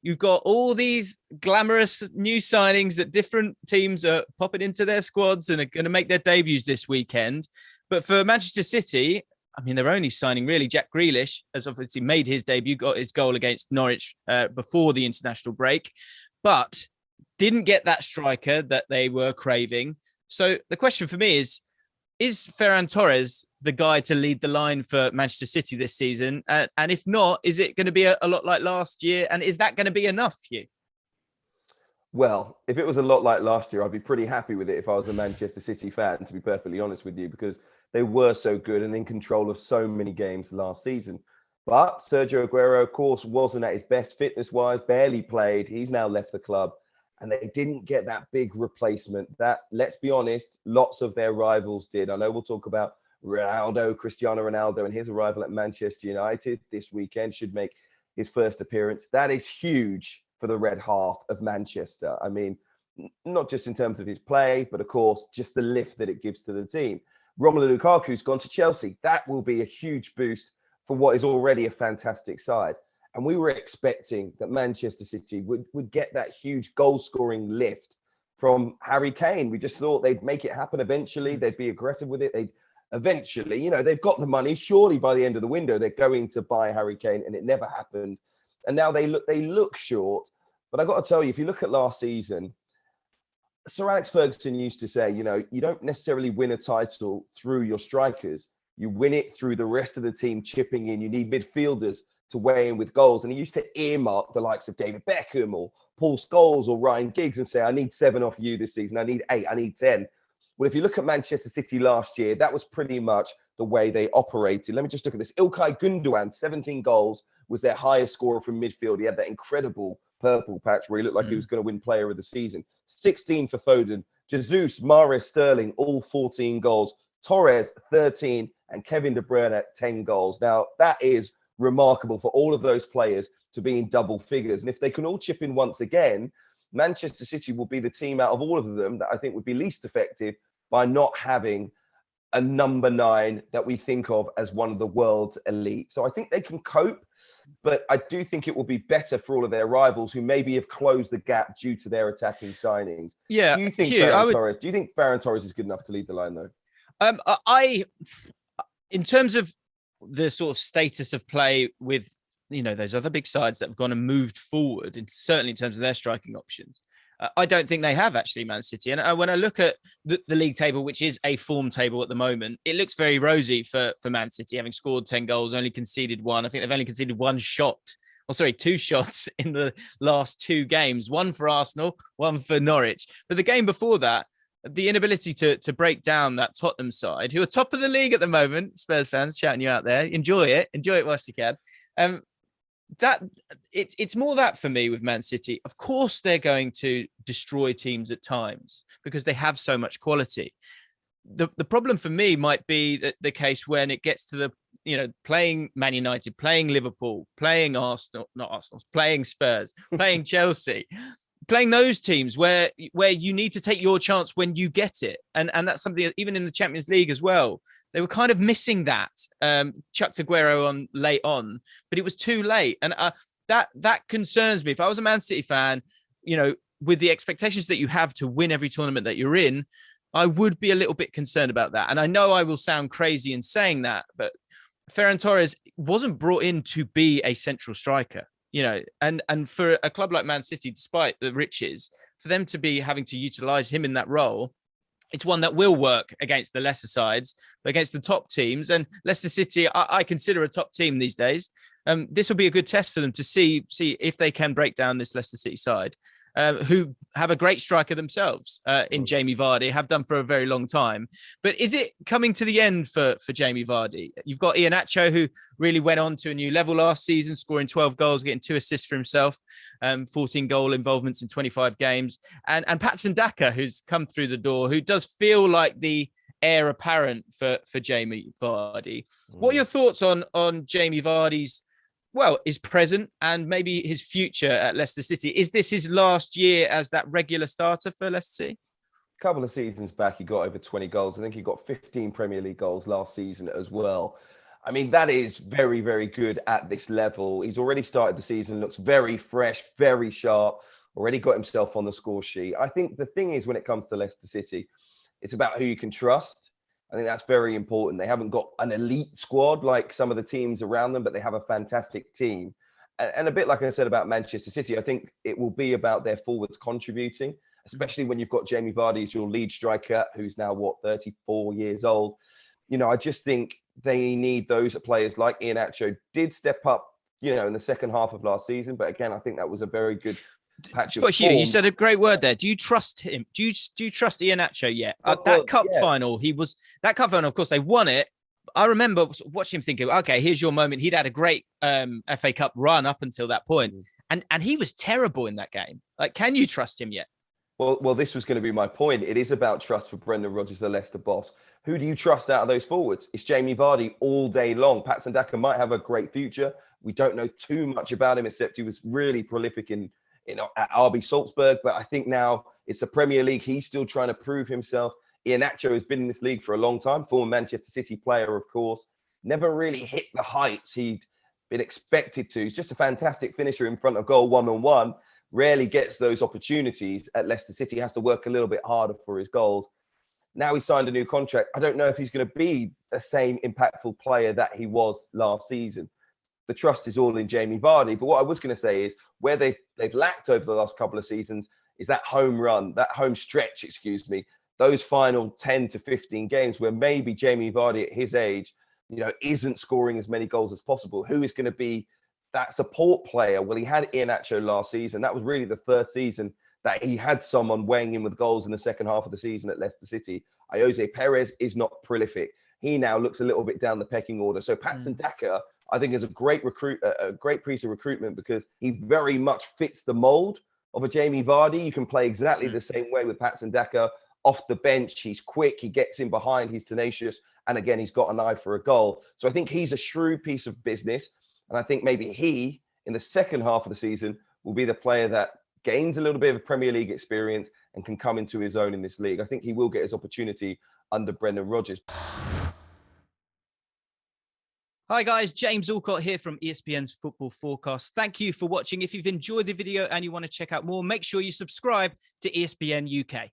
You've got all these glamorous new signings that different teams are popping into their squads and are going to make their debuts this weekend. But for Manchester City, I mean, they're only signing really Jack Grealish, has obviously made his debut, got his goal against Norwich before the international break, but didn't get that striker that they were craving. So the question for me is Ferran Torres the guy to lead the line for Manchester City this season? And if not, is it going to be a lot like last year? And is that going to be enough, Hugh? Well, if it was a lot like last year, I'd be pretty happy with it if I was a Manchester City fan, to be perfectly honest with you, because they were so good and in control of so many games last season. But Sergio Aguero, of course, wasn't at his best fitness-wise, barely played. He's now left the club. And they didn't get that big replacement that, let's be honest, lots of their rivals did. I know we'll talk about Cristiano Ronaldo, and his arrival at Manchester United this weekend should make his first appearance. That is huge for the red half of Manchester. I mean, not just in terms of his play, but of course, just the lift that it gives to the team. Romelu Lukaku's gone to Chelsea. That will be a huge boost for what is already a fantastic side. And we were expecting that Manchester City would get that huge goal-scoring lift from Harry Kane. We just thought they'd make it happen eventually. They'd be aggressive with it. They'd eventually, they've got the money. Surely by the end of the window, they're going to buy Harry Kane, and it never happened. And now they look short. But I've got to tell you, if you look at last season, Sir Alex Ferguson used to say, you don't necessarily win a title through your strikers. You win it through the rest of the team chipping in. You need midfielders to weigh in with goals. And he used to earmark the likes of David Beckham or Paul Scholes or Ryan Giggs and say, I need 7 off you this season. I need 8. I need 10. Well, if you look at Manchester City last year, that was pretty much the way they operated. Let me just look at this. İlkay Gündoğan, 17 goals, was their highest scorer from midfield. He had that incredible purple patch where he looked like he was going to win player of the season. 16 for Foden. Jesus, Mahrez, Sterling, all 14 goals. Torres, 13, and Kevin De Bruyne, 10 goals. Now, that is remarkable for all of those players to be in double figures. And if they can all chip in once again, Manchester City will be the team out of all of them that I think would be least effective by not having a number 9 that we think of as one of the world's elite. So I think they can cope, but I do think it will be better for all of their rivals who maybe have closed the gap due to their attacking signings. Yeah. Do you think Ferran Torres is good enough to lead the line, though? In terms of the sort of status of play with, those other big sides that have gone and moved forward, and certainly in terms of their striking options, I don't think they have actually, Man City. And when I look at the league table, which is a form table at the moment, it looks very rosy for Man City, having scored 10 goals, only conceded 1. I think they've only conceded 2 shots in the last 2 games, 1 for Arsenal, 1 for Norwich. But the game before that, the inability to break down that Tottenham side, who are top of the league at the moment, Spurs fans shouting you out there, enjoy it whilst you can. It's more that for me with Man City. Of course, they're going to destroy teams at times because they have so much quality. The problem for me might be that the case when it gets to the, playing Man United, playing Liverpool, playing Arsenal, not Arsenal, playing Spurs, playing Chelsea, playing those teams where you need to take your chance when you get it. And that's something even in the Champions League as well. They were kind of missing that. Chucked Aguero on late on, but it was too late. And that concerns me. If I was a Man City fan, with the expectations that you have to win every tournament that you're in, I would be a little bit concerned about that. And I know I will sound crazy in saying that, but Ferran Torres wasn't brought in to be a central striker. And for a club like Man City, despite the riches, for them to be having to utilize him in that role, it's one that will work against the lesser sides, but against the top teams. And Leicester City, I consider a top team these days. This will be a good test for them to see if they can break down this Leicester City side, who have a great striker themselves in Jamie Vardy, have done for a very long time. But is it coming to the end for Jamie Vardy? You've got Iheanacho, who really went on to a new level last season, scoring 12 goals, getting 2 assists for himself, 14 goal involvements in 25 games. And Patson Daka, who's come through the door, who does feel like the heir apparent for Jamie Vardy. What are your thoughts on Jamie Vardy's his present and maybe his future at Leicester City? Is this his last year as that regular starter for Leicester City? A couple of seasons back, he got over 20 goals. I think he got 15 Premier League goals last season as well. I mean, that is very, very good at this level. He's already started the season, looks very fresh, very sharp, already got himself on the score sheet. I think the thing is, when it comes to Leicester City, it's about who you can trust. I think that's very important. They haven't got an elite squad like some of the teams around them, but they have a fantastic team. And a bit like I said about Manchester City, I think it will be about their forwards contributing, especially when you've got Jamie Vardy as your lead striker, who's now, 34 years old. I just think they need those players like Iheanacho did step up, in the second half of last season. But again, I think that was a very good patch of form. Hugh, you said a great word there. Do you trust him? Do you trust Iheanacho yet? That cup final, of course, they won it. I remember watching him thinking, okay, here's your moment. He'd had a great FA Cup run up until that point. And he was terrible in that game. Like, can you trust him yet? Well, this was going to be my point. It is about trust for Brendan Rodgers, the Leicester boss. Who do you trust out of those forwards? It's Jamie Vardy all day long. Patson Daka might have a great future. We don't know too much about him, except he was really prolific at RB Salzburg. But I think now it's the Premier League. He's still trying to prove himself. Iheanacho has been in this league for a long time, former Manchester City player, of course. Never really hit the heights he'd been expected to. He's just a fantastic finisher in front of goal, one-on-one. Rarely gets those opportunities at Leicester City. Has to work a little bit harder for his goals. Now he signed a new contract. I don't know if he's going to be the same impactful player that he was last season. The trust is all in Jamie Vardy. But what I was going to say is where they've lacked over the last couple of seasons is that home stretch, those final 10 to 15 games where maybe Jamie Vardy at his age, isn't scoring as many goals as possible. Who is going to be that support player? Well, he had Iheanacho last season. That was really the first season that he had someone weighing in with goals in the second half of the season at Leicester City. Jose Perez is not prolific. He now looks a little bit down the pecking order. So Patson Daka, I think, is a great piece of recruitment because he very much fits the mold of a Jamie Vardy. You can play exactly the same way with Patson Daka off the bench. He's quick. He gets in behind. He's tenacious. And again, he's got an eye for a goal. So I think he's a shrewd piece of business. And I think maybe he, in the second half of the season, will be the player that gains a little bit of Premier League experience and can come into his own in this league. I think he will get his opportunity under Brendan Rodgers. Hi guys, James Allcott here from ESPN's Football Forecast. Thank you for watching. If you've enjoyed the video and you want to check out more, make sure you subscribe to ESPN UK.